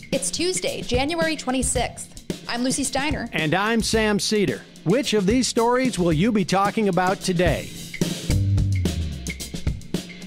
It's Tuesday, January 26th. I'm Lucy Steiner. And I'm Sam Cedar. Which of these stories will you be talking about today?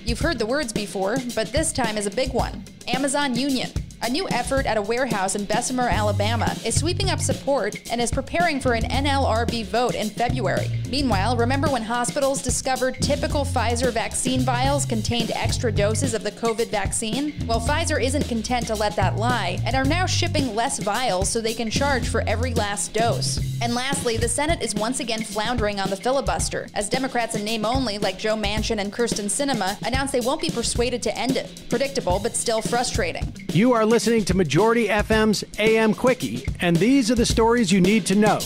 You've heard the words before, but this time is a big one. Amazon Union. A new effort at a warehouse in Bessemer, Alabama, is sweeping up support and is preparing for an NLRB vote in February. Meanwhile, remember when hospitals discovered typical Pfizer vaccine vials contained extra doses of the COVID vaccine? Well, Pfizer isn't content to let that lie and are now shipping less vials so they can charge for every last dose. And lastly, the Senate is once again floundering on the filibuster, as Democrats in name only like Joe Manchin and Kyrsten Sinema announce they won't be persuaded to end it. Predictable, but still frustrating. You are listening to Majority FM's AM Quickie, and these are the stories you need to know.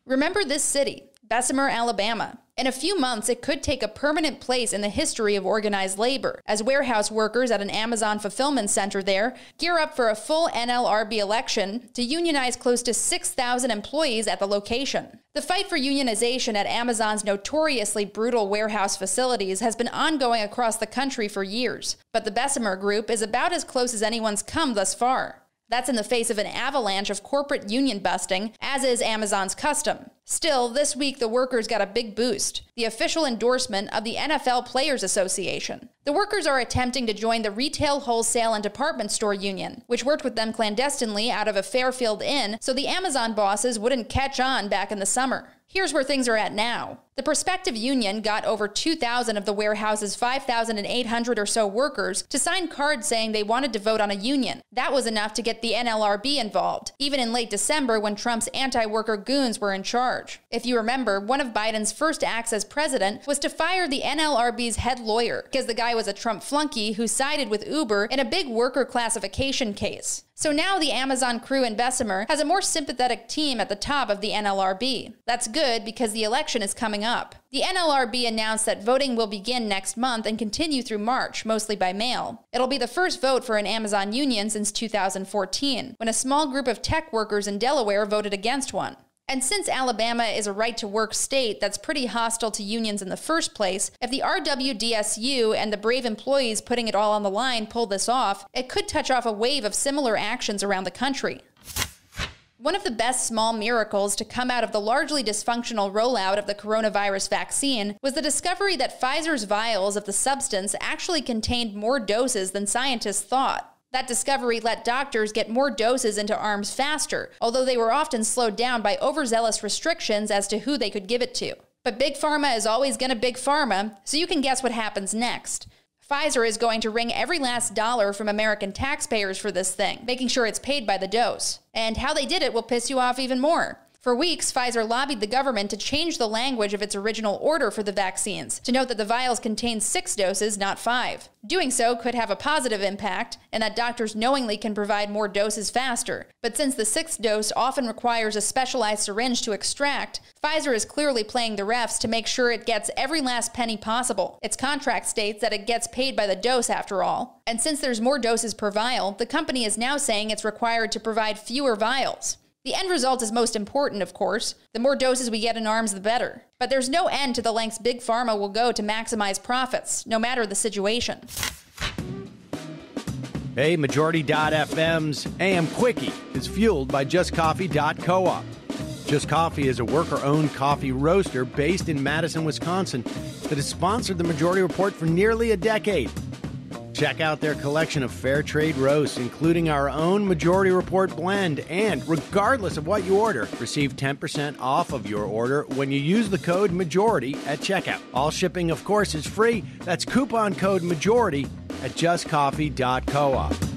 Remember this city, Bessemer, Alabama. In a few months, it could take a permanent place in the history of organized labor, as warehouse workers at an Amazon fulfillment center there gear up for a full NLRB election to unionize close to 6,000 employees at the location. The fight for unionization at Amazon's notoriously brutal warehouse facilities has been ongoing across the country for years, but the Bessemer Group is about as close as anyone's come thus far. That's in the face of an avalanche of corporate union busting, as is Amazon's custom. Still, this week the workers got a big boost, the official endorsement of the NFL Players Association. The workers are attempting to join the Retail, Wholesale, and Department Store Union, which worked with them clandestinely out of a Fairfield inn so the Amazon bosses wouldn't catch on back in the summer. Here's where things are at now. The prospective union got over 2,000 of the warehouse's 5,800 or so workers to sign cards saying they wanted to vote on a union. That was enough to get the NLRB involved, even in late December when Trump's anti-worker goons were in charge. If you remember, one of Biden's first acts as president was to fire the NLRB's head lawyer because the guy was a Trump flunky who sided with Uber in a big worker classification case. So now the Amazon crew in Bessemer has a more sympathetic team at the top of the NLRB. That's good because the election is coming up. The NLRB announced that voting will begin next month and continue through March, mostly by mail. It'll be the first vote for an Amazon union since 2014, when a small group of tech workers in Delaware voted against one. And since Alabama is a right-to-work state that's pretty hostile to unions in the first place, if the RWDSU and the brave employees putting it all on the line pull this off, it could touch off a wave of similar actions around the country. One of the best small miracles to come out of the largely dysfunctional rollout of the coronavirus vaccine was the discovery that Pfizer's vials of the substance actually contained more doses than scientists thought. That discovery let doctors get more doses into arms faster, although they were often slowed down by overzealous restrictions as to who they could give it to. But Big Pharma is always gonna Big Pharma, so you can guess what happens next. Pfizer is going to wring every last dollar from American taxpayers for this thing, making sure it's paid by the dose. And how they did it will piss you off even more. For weeks, Pfizer lobbied the government to change the language of its original order for the vaccines, to note that the vials contain 6 doses, not 5. Doing so could have a positive impact, and that doctors knowingly can provide more doses faster. But since the 6th dose often requires a specialized syringe to extract, Pfizer is clearly playing the refs to make sure it gets every last penny possible. Its contract states that it gets paid by the dose after all. And since there's more doses per vial, the company is now saying it's required to provide fewer vials. The end result is most important, of course. The more doses we get in arms, the better. But there's no end to the lengths Big Pharma will go to maximize profits, no matter the situation. Hey, Majority.fm's AM Quickie is fueled by JustCoffee.coop. Just Coffee is a worker-owned coffee roaster based in Madison, Wisconsin that has sponsored the Majority Report for nearly a decade. Check out their collection of fair trade roasts, including our own Majority Report blend. And regardless of what you order, receive 10% off of your order when you use the code MAJORITY at checkout. All shipping, of course, is free. That's coupon code MAJORITY at justcoffee.coop.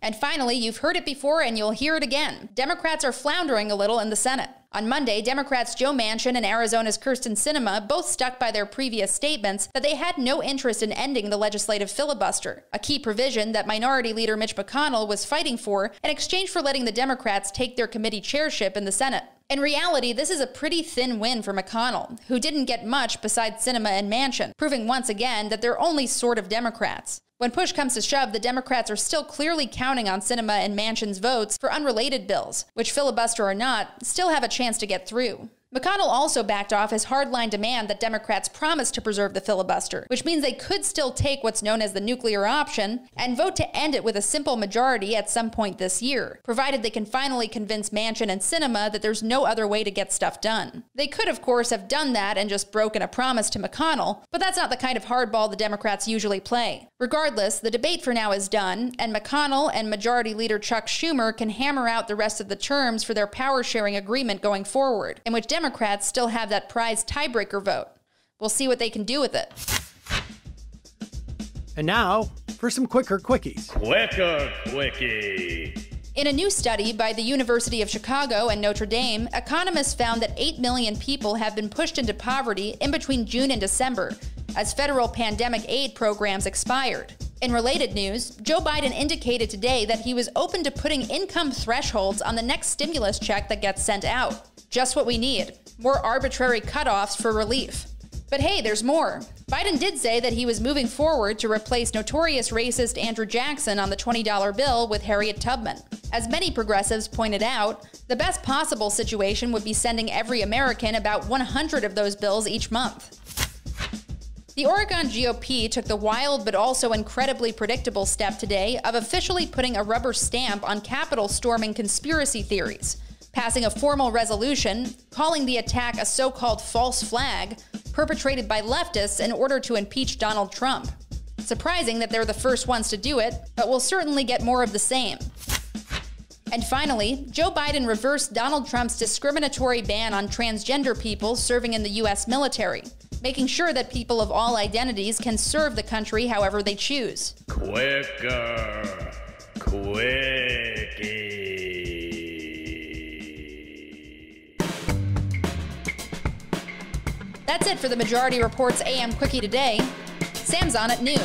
And finally, you've heard it before and you'll hear it again. Democrats are floundering a little in the Senate. On Monday, Democrats Joe Manchin and Arizona's Kyrsten Sinema both stuck by their previous statements that they had no interest in ending the legislative filibuster, a key provision that Minority Leader Mitch McConnell was fighting for in exchange for letting the Democrats take their committee chairship in the Senate. In reality, this is a pretty thin win for McConnell, who didn't get much besides Sinema and Manchin, proving once again that they're only sort of Democrats. When push comes to shove, the Democrats are still clearly counting on Sinema and Manchin's votes for unrelated bills, which, filibuster or not, still have a chance to get through. McConnell also backed off his hardline demand that Democrats promise to preserve the filibuster, which means they could still take what's known as the nuclear option and vote to end it with a simple majority at some point this year, provided they can finally convince Manchin and Sinema that there's no other way to get stuff done. They could, of course, have done that and just broken a promise to McConnell, but that's not the kind of hardball the Democrats usually play. Regardless, the debate for now is done, and McConnell and Majority Leader Chuck Schumer can hammer out the rest of the terms for their power-sharing agreement going forward, in which Democrats still have that prized tiebreaker vote. We'll see what they can do with it. And now, for some quicker quickies. Quicker quickie. In a new study by the University of Chicago and Notre Dame, economists found that 8 million people have been pushed into poverty in between June and December, as federal pandemic aid programs expired. In related news, Joe Biden indicated today that he was open to putting income thresholds on the next stimulus check that gets sent out. Just what we need. More arbitrary cutoffs for relief. But hey, there's more. Biden did say that he was moving forward to replace notorious racist Andrew Jackson on the $20 bill with Harriet Tubman. As many progressives pointed out, the best possible situation would be sending every American about 100 of those bills each month. The Oregon GOP took the wild but also incredibly predictable step today of officially putting a rubber stamp on Capitol storming conspiracy theories, passing a formal resolution calling the attack a so-called false flag perpetrated by leftists in order to impeach Donald Trump. Surprising that they're the first ones to do it, but we'll certainly get more of the same. And finally, Joe Biden reversed Donald Trump's discriminatory ban on transgender people serving in the U.S. military, making sure that people of all identities can serve the country however they choose. Quicker quickie. That's it for the Majority Report's AM Quickie today. Sam's on at noon.